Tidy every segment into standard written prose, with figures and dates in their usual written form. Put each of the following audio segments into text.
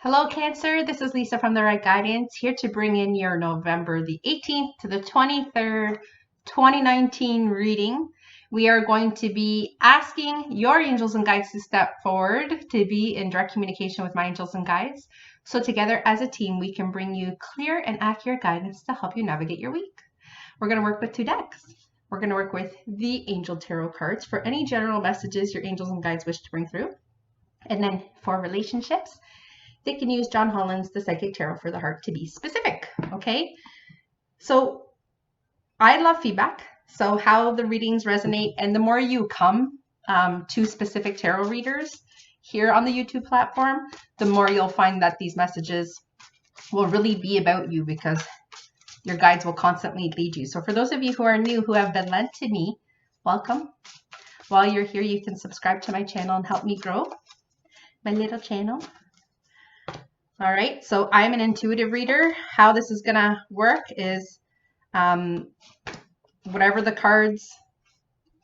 Hello, Cancer. This is Lisa from The Right Guidance, here to bring in your November the 18th to the 23rd, 2019 reading. We are going to be asking your angels and guides to step forward to be in direct communication with my angels and guides. So together as a team, we can bring you clear and accurate guidance to help you navigate your week. We're going to work with two decks. We're going to work with the Angel Tarot cards for any general messages your angels and guides wish to bring through. And then for relationships, they can use John Holland's The Psychic Tarot for the Heart to be specific, okay? So I love feedback. So how the readings resonate, and the more you come to specific tarot readers here on the YouTube platform, the more you'll find that these messages will really be about you, because your guides will constantly lead you. So for those of you who are new, who have been led to me, welcome. While you're here, you can subscribe to my channel and help me grow my little channel. All right, so I'm an intuitive reader. How this is gonna work is whatever the cards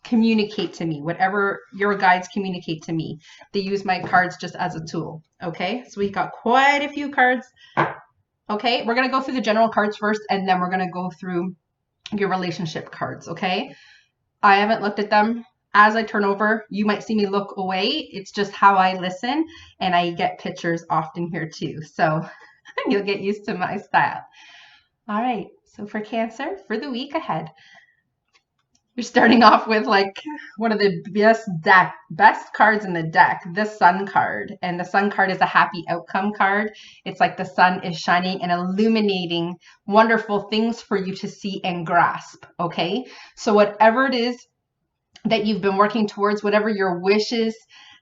communicate to me, whatever your guides communicate to me, they use my cards just as a tool, okay? So we got quite a few cards. Okay, we're gonna go through the general cards first, and then we're gonna go through your relationship cards, okay? I haven't looked at them. As I turn over, you might see me look away. It's just how I listen, and I get pictures often here too. So you'll get used to my style. All right, so for Cancer, for the week ahead, you're starting off with like one of the best cards in the deck, the Sun card. And the Sun card is a happy outcome card. It's like the sun is shining and illuminating wonderful things for you to see and grasp, okay? So whatever it is that you've been working towards, whatever your wishes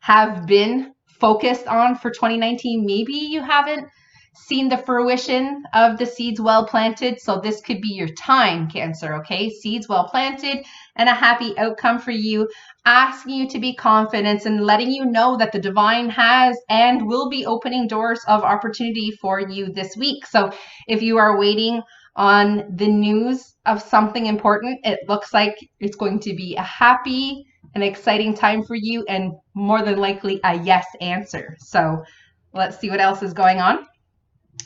have been focused on for 2019, maybe you haven't seen the fruition of the seeds well planted. So this could be your time, Cancer, okay? Seeds well planted and a happy outcome for you, asking you to be confident and letting you know that the divine has and will be opening doors of opportunity for you this week. So if you are waiting on the news of something important, it looks like it's going to be a happy and exciting time for you, and more than likely a yes answer. So let's see what else is going on.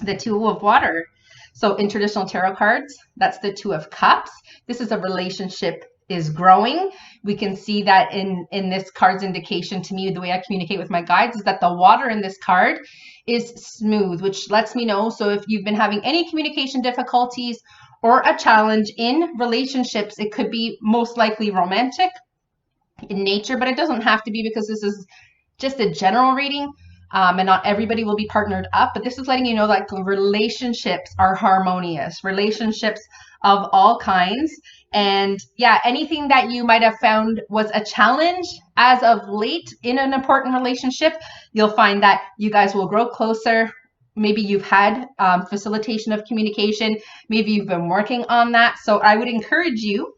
The Two of Water. So in traditional tarot cards, that's the Two of Cups. This is a relationship is growing. We can see that in this card's indication to me, the way I communicate with my guides, is that the water in this card is smooth, which lets me know. So if you've been having any communication difficulties or a challenge in relationships, it could be most likely romantic in nature, but it doesn't have to be, because this is just a general reading. And not everybody will be partnered up, but this is letting you know that relationships are harmonious, relationships of all kinds. And yeah, anything that you might have found was a challenge as of late in an important relationship, you'll find that you guys will grow closer. Maybe you've had facilitation of communication. Maybe you've been working on that. So I would encourage you,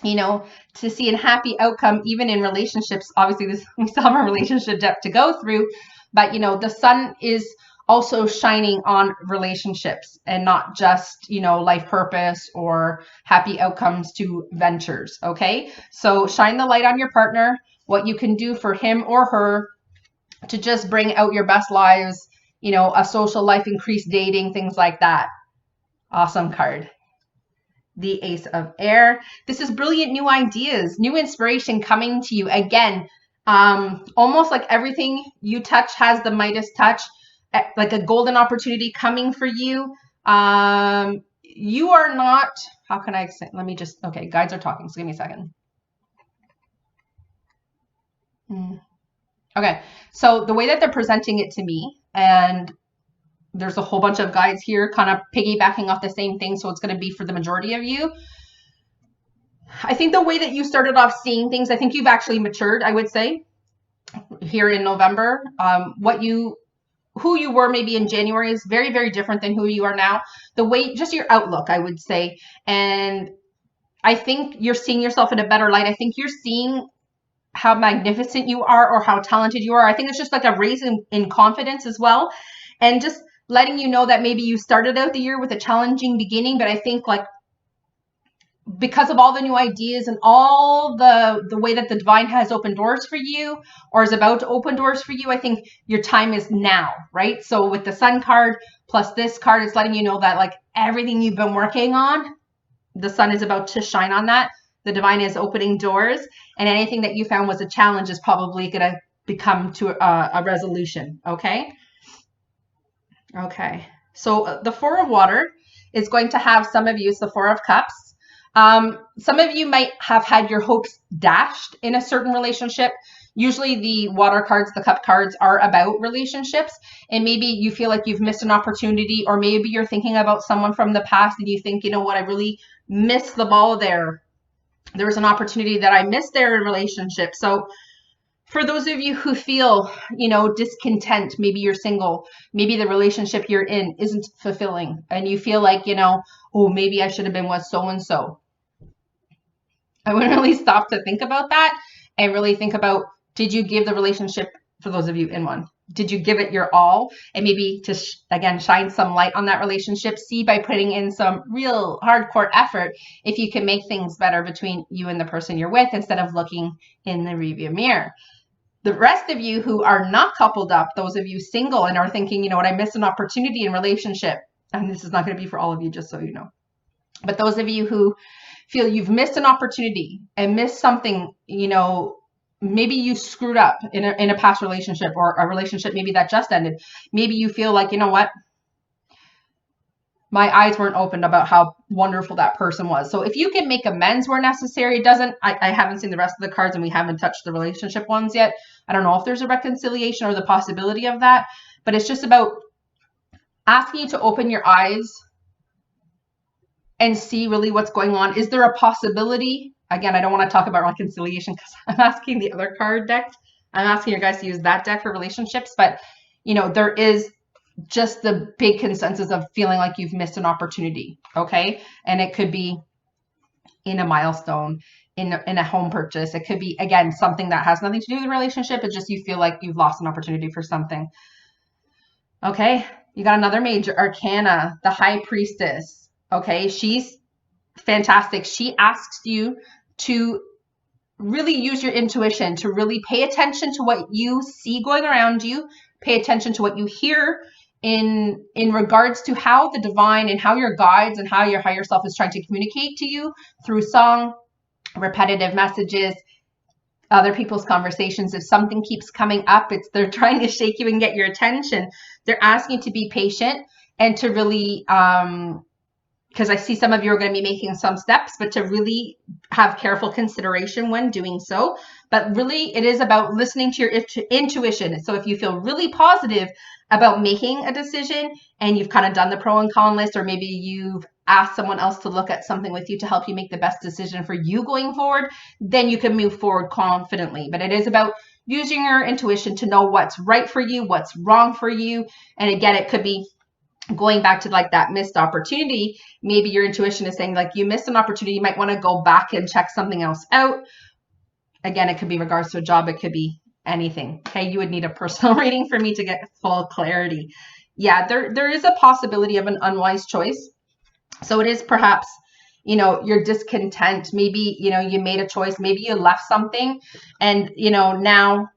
to see a happy outcome, even in relationships. Obviously, we still have a relationship depth to go through, but the sun is also shining on relationships, and not just, life purpose or happy outcomes to ventures, okay? So shine the light on your partner, what you can do for him or her to just bring out your best lives, a social life, increased dating, things like that. Awesome card. The Ace of Air. This is brilliant new ideas, new inspiration coming to you. Again, almost like everything you touch has the Midas touch, like a golden opportunity coming for you. You are not, how can I say, okay, guides are talking, so give me a second. Okay, so the way that they're presenting it to me, and there's a whole bunch of guides here kind of piggybacking off the same thing, so it's going to be for the majority of you. I think the way that you started off seeing things, I think you've actually matured, I would say, here in November. Who you were maybe in January is very, very different than who you are now. The way, just your outlook, I would say. And I think you're seeing yourself in a better light. I think you're seeing how magnificent you are, or how talented you are. I think it's just like a raise in confidence as well. And just letting you know that maybe you started out the year with a challenging beginning, but I think like because of all the new ideas and all the way that the divine has opened doors for you or is about to open doors for you, I think your time is now, right? So with the sun card plus this card, it's letting you know that like everything you've been working on, the sun is about to shine on that. The divine is opening doors, and anything that you found was a challenge is probably going to become to a resolution. Okay. So the Four of Water is going to have some of you, it's the Four of Cups. Some of you might have had your hopes dashed in a certain relationship. Usually the water cards, the cup cards are about relationships, and maybe you feel like you've missed an opportunity, or maybe you're thinking about someone from the past and you think, you know what, I really missed the ball there. There was an opportunity that I missed there in relationship. So for those of you who feel, discontent, maybe you're single, maybe the relationship you're in isn't fulfilling, and you feel like, oh, maybe I should have been with so-and-so. I would really stop to think about that and really think about, did you give the relationship, for those of you in one, did you give it your all? And maybe to, again, shine some light on that relationship. See, by putting in some real hardcore effort, if you can make things better between you and the person you're with instead of looking in the rearview mirror. The rest of you who are not coupled up, those of you single and are thinking, you know what, I missed an opportunity in relationship. And this is not going to be for all of you, just so you know. But those of you who feel you've missed an opportunity and missed something, maybe you screwed up in a past relationship, or a relationship maybe that just ended. Maybe you feel like, you know what, my eyes weren't opened about how wonderful that person was. So if you can make amends where necessary, I haven't seen the rest of the cards and we haven't touched the relationship ones yet. I don't know if there's a reconciliation or the possibility of that, but it's just about asking you to open your eyes and see really what's going on. Is there a possibility? Again, I don't want to talk about reconciliation because I'm asking the other card deck. I'm asking you guys to use that deck for relationships, but there is just the big consensus of feeling like you've missed an opportunity. Okay. And it could be in a milestone, in a home purchase. It could be, again, something that has nothing to do with the relationship. It's just you feel like you've lost an opportunity for something. Okay. You got another major arcana, the High Priestess. Okay. She's fantastic. She asks you to really use your intuition, to really pay attention to what you see going around you, pay attention to what you hear in regards to how the divine and how your guides and how your higher self is trying to communicate to you through song, repetitive messages, other people's conversations. If something keeps coming up, they're trying to shake you and get your attention. They're asking you to be patient and to really, because I see some of you are going to be making some steps, but to really have careful consideration when doing so. But really, it is about listening to your intuition. So if you feel really positive about making a decision and you've kind of done the pro and con list, or maybe you've asked someone else to look at something with you to help you make the best decision for you going forward, then you can move forward confidently. But it is about using your intuition to know what's right for you, what's wrong for you. And again, it could be going back to like that missed opportunity. Maybe your intuition is saying like you missed an opportunity. You might want to go back and check something else out. Again, it could be regards to a job. It could be anything. Okay. You would need a personal reading for me to get full clarity. Yeah, there is a possibility of an unwise choice. So it is perhaps, your discontent. Maybe, you made a choice. Maybe you left something and, now,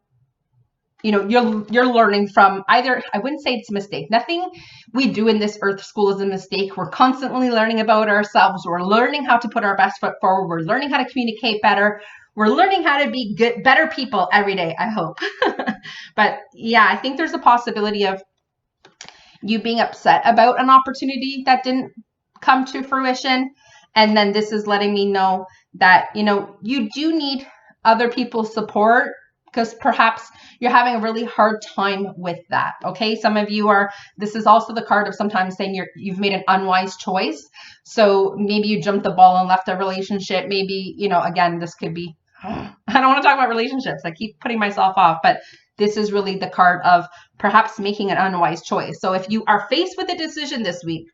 you're learning from either, I wouldn't say it's a mistake. Nothing we do in this earth school is a mistake. We're constantly learning about ourselves. We're learning how to put our best foot forward. We're learning how to communicate better. We're learning how to be better people every day, I hope. But yeah, I think there's a possibility of you being upset about an opportunity that didn't come to fruition. And then this is letting me know that, you do need other people's support, because perhaps you're having a really hard time with that. Okay. Some of you this is also the card of sometimes saying you've made an unwise choice. So maybe you jumped the ball and left a relationship. Maybe, again, this could be, I don't want to talk about relationships. I keep putting myself off, but this is really the card of perhaps making an unwise choice. So if you are faced with a decision this week,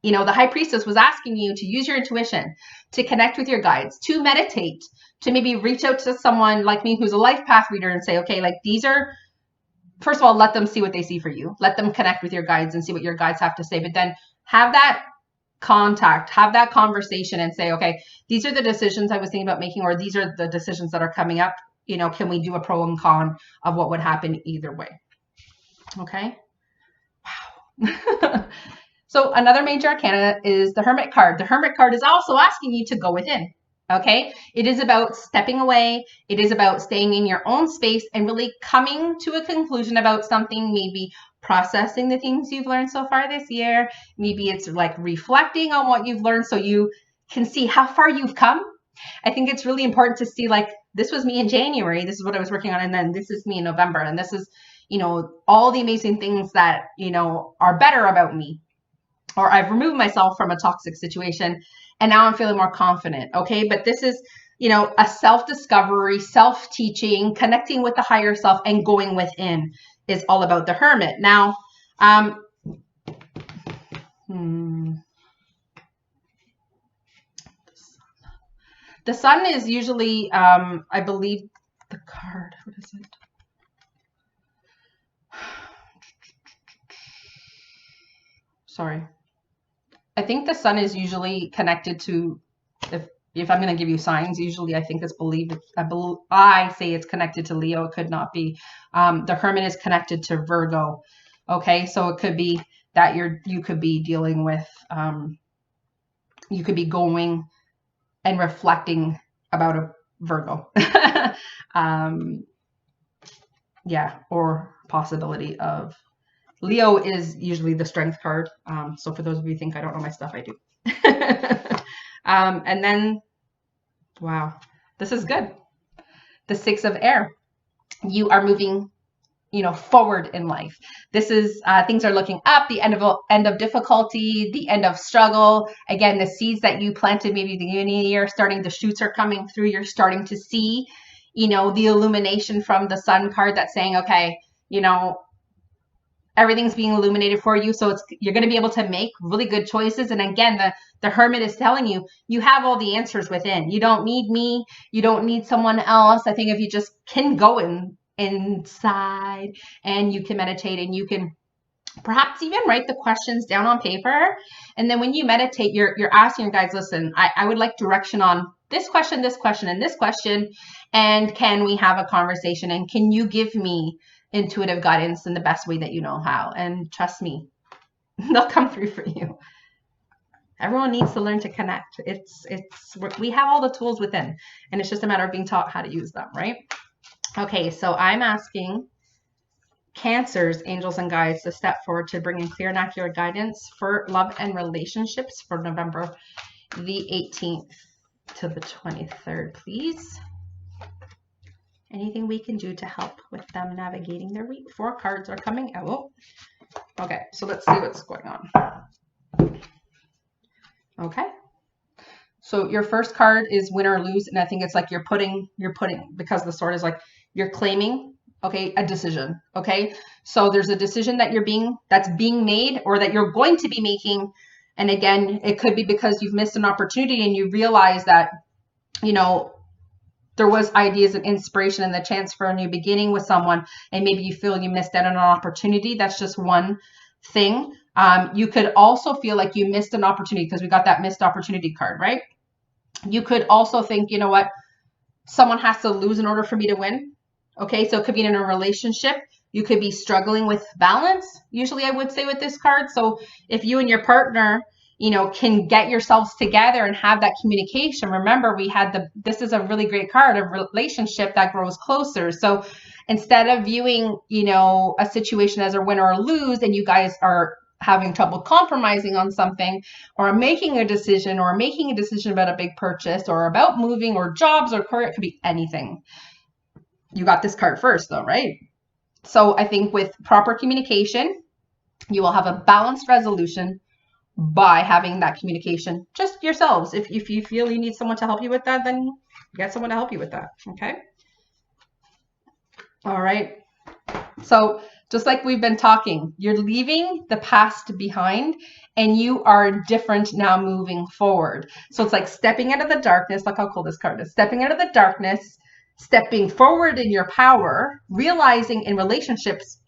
the High Priestess was asking you to use your intuition, to connect with your guides, to meditate, to maybe reach out to someone like me who's a life path reader and say, okay, like these are, first of all, let them see what they see for you. Let them connect with your guides and see what your guides have to say, but then have that contact, have that conversation and say, okay, these are the decisions I was thinking about making, or these are the decisions that are coming up. You know, can we do a pro and con of what would happen either way? Okay. Wow. So another major arcana is the Hermit card. The Hermit card is also asking you to go within. Okay. It is about stepping away. It is about staying in your own space and really coming to a conclusion about something, maybe processing the things you've learned so far this year. Maybe it's like reflecting on what you've learned so you can see how far you've come. I think it's really important to see, like, this was me in January. This is what I was working on. And then this is me in November. And this is, you know, all the amazing things that, you know, are better about me. Or I've removed myself from a toxic situation and now I'm feeling more confident. Okay. But this is, you know, a self-discovery, self-teaching, connecting with the higher self and going within is all about the Hermit. Now, the Sun is usually, I believe, the card. What is it? Sorry. I think the Sun is usually connected to, if I'm going to give you signs, usually I think it's believed, I say it's connected to Leo. It could not be. The Hermit is connected to Virgo. Okay. So it could be that you could be dealing with, you could be going and reflecting about a Virgo. Yeah. Or possibility of Leo is usually the Strength card. So for those of you who think I don't know my stuff, I do. And then, wow, this is good. The Six of Air. You are moving, you know, forward in life. This is, things are looking up, the end of difficulty, the end of struggle. Again, the seeds that you planted maybe at the beginning of the year, the shoots are coming through. You're starting to see, you know, the illumination from the Sun card that's saying, okay, you know, everything's being illuminated for you. So you're going to be able to make really good choices. And again, the Hermit is telling you, you have all the answers within. You don't need me. You don't need someone else. I think if you just can go inside and you can meditate and you can perhaps even write the questions down on paper. And then when you meditate, you're asking your guides, listen, I would like direction on this question, and this question. And can we have a conversation? And can you give me intuitive guidance in the best way that you know how? And trust me, they'll come through for you. Everyone needs to learn to connect. We have all the tools within, and it's just a matter of being taught how to use them, right? Okay, so I'm asking Cancers, angels, and guides to step forward to bring in clear and accurate guidance for love and relationships for November the 18th to the 23rd, please. Anything we can do to help with them navigating their week. 4 cards are coming out. Okay, so let's see what's going on. Okay. So your first card is win or lose, and I think it's like you're putting, because the sword is like you're claiming, okay, a decision. Okay. So there's a decision that's being made or that you're going to be making. And again, it could be because you've missed an opportunity and you realize that, you know, there was ideas and inspiration and the chance for a new beginning with someone, and maybe you feel you missed out on an opportunity. That's just one thing. You could also feel like you missed an opportunity because we got that missed opportunity card, right? You could also think, you know what, someone has to lose in order for me to win. Okay, so it could be in a relationship. You could be struggling with balance, usually I would say with this card. So if you and your partner, you know, can get yourselves together and have that communication. Remember, this is a really great card, a relationship that grows closer. So instead of viewing, you know, a situation as a win or a lose, and you guys are having trouble compromising on something or making a decision about a big purchase or about moving or jobs or career, it could be anything. You got this card first though, right? So I think with proper communication, you will have a balanced resolution by having that communication just yourselves. If you feel you need someone to help you with that, then get someone to help you with that. Okay. All right. So just like we've been talking, you're leaving the past behind and you are different now moving forward. So it's like stepping out of the darkness. Look how cool this card is. Stepping out of the darkness, stepping forward in your power, realizing in relationships,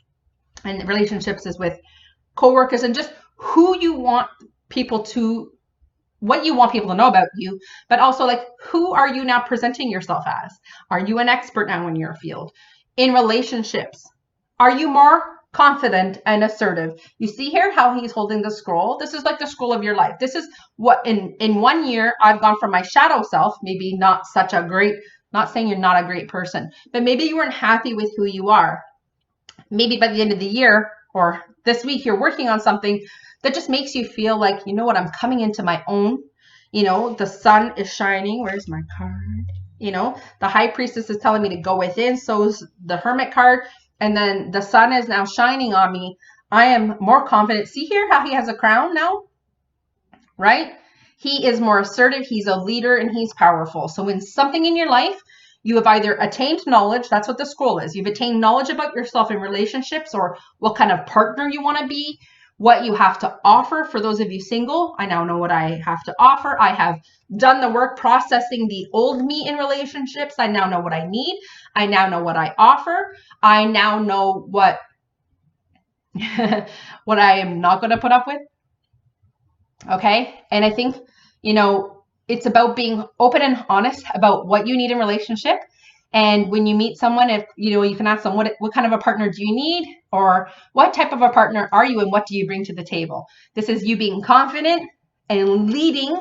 and relationships is with coworkers and just who you want people to what you want people to know about you, but also like, who are you now presenting yourself as? Are you an expert now in your field? In relationships, are you more confident and assertive? You see here how he's holding the scroll. This is like the scroll of your life. This is what in 1 year I've gone from my shadow self, maybe not such a great, not saying you're not a great person, but maybe you weren't happy with who you are. Maybe by the end of the year or this week, you're working on something that just makes you feel like, you know what, I'm coming into my own. You know, the sun is shining. Where's my card? You know, the high priestess is telling me to go within. So is the hermit card. And then the sun is now shining on me. I am more confident. See here how he has a crown now, right? He is more assertive. He's a leader and he's powerful. So when something in your life, you have either attained knowledge, that's what the scroll is. You've attained knowledge about yourself in relationships or what kind of partner you want to be, what you have to offer. For those of you single, I now know what I have to offer. I have done the work processing the old me in relationships. I now know what I need. I now know what I offer. I now know what what I am not going to put up with. Okay. And I think, you know, it's about being open and honest about what you need in relationship. And when you meet someone, if you know, you can ask them, what kind of a partner do you need? Or what type of a partner are you and what do you bring to the table? This is you being confident and leading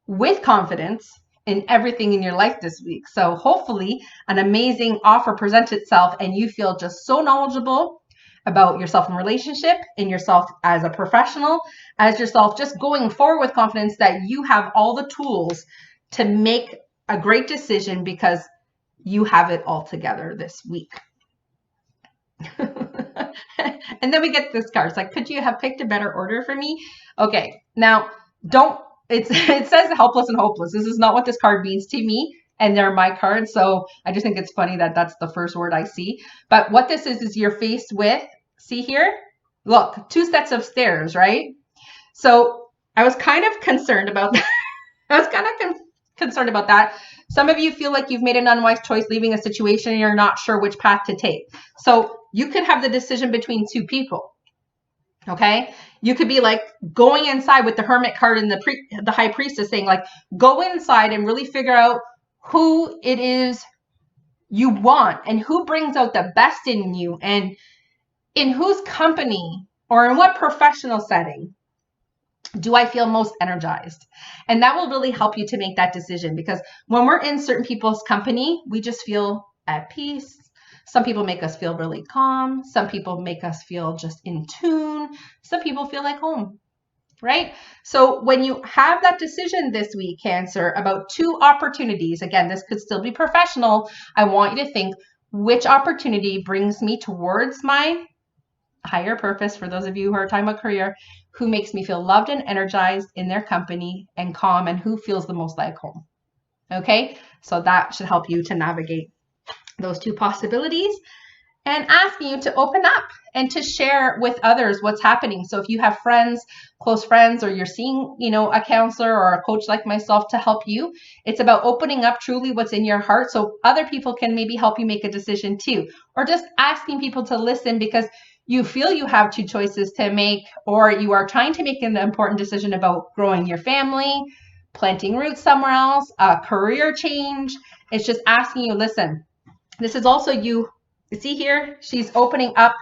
with confidence in everything in your life this week. So hopefully an amazing offer presents itself and you feel just so knowledgeable about yourself in relationship, in yourself as a professional, as yourself just going forward with confidence that you have all the tools to make a great decision because you have it all together this week. And then we get this card. It's like, could you have picked a better order for me? Okay, now it says helpless and hopeless. This is not what this card means to me. And they're my cards. So I just think it's funny that that's the first word I see. But what this is you're faced with, see here, look, 2 sets of stairs, right? So I was kind of concerned about that. I was kind of concerned about that. Some of you feel like you've made an unwise choice leaving a situation and you're not sure which path to take. So you could have the decision between 2 people. Okay, you could be like going inside with the hermit card and the high priestess saying like, go inside and really figure out who it is you want and who brings out the best in you and in whose company or in what professional setting do I feel most energized? And that will really help you to make that decision because when we're in certain people's company, we just feel at peace. Some people make us feel really calm. Some people make us feel just in tune. Some people feel like home. Right? So when you have that decision this week, Cancer, about 2 opportunities, again, this could still be professional. I want you to think which opportunity brings me towards my higher purpose. For those of you who are talking about career, who makes me feel loved and energized in their company and calm and who feels the most like home. Okay? So that should help you to navigate those 2 possibilities. And asking you to open up and to share with others what's happening. So if you have friends, close friends, or you're seeing, you know, a counselor or a coach like myself to help you, it's about opening up truly what's in your heart so other people can maybe help you make a decision too. Or just asking people to listen because you feel you have 2 choices to make, or you are trying to make an important decision about growing your family, planting roots somewhere else, a career change. It's just asking you, listen, this is also you. See here, she's opening up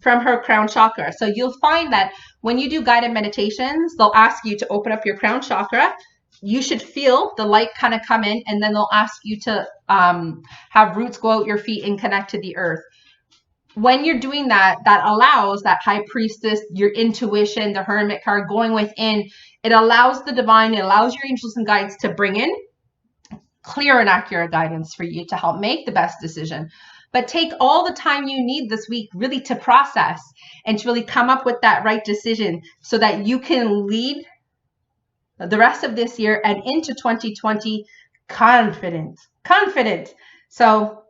from her crown chakra. So you'll find that when you do guided meditations, they'll ask you to open up your crown chakra. You should feel the light kind of come in, and then they'll ask you to have roots go out your feet and connect to the earth. When you're doing that, that allows that high priestess, your intuition, the hermit card going within. It allows the divine, it allows your angels and guides to bring in clear and accurate guidance for you to help make the best decision. But take all the time you need this week really to process and to really come up with that right decision so that you can lead the rest of this year and into 2020 confident. So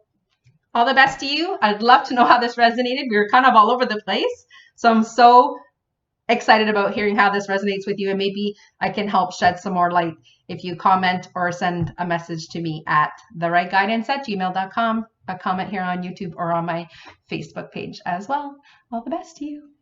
all the best to you. I'd love to know how this resonated. We were kind of all over the place. So I'm so excited about hearing how this resonates with you, and maybe I can help shed some more light if you comment or send a message to me at therightguidance@gmail.com, a comment here on YouTube or on my Facebook page as well. All the best to you.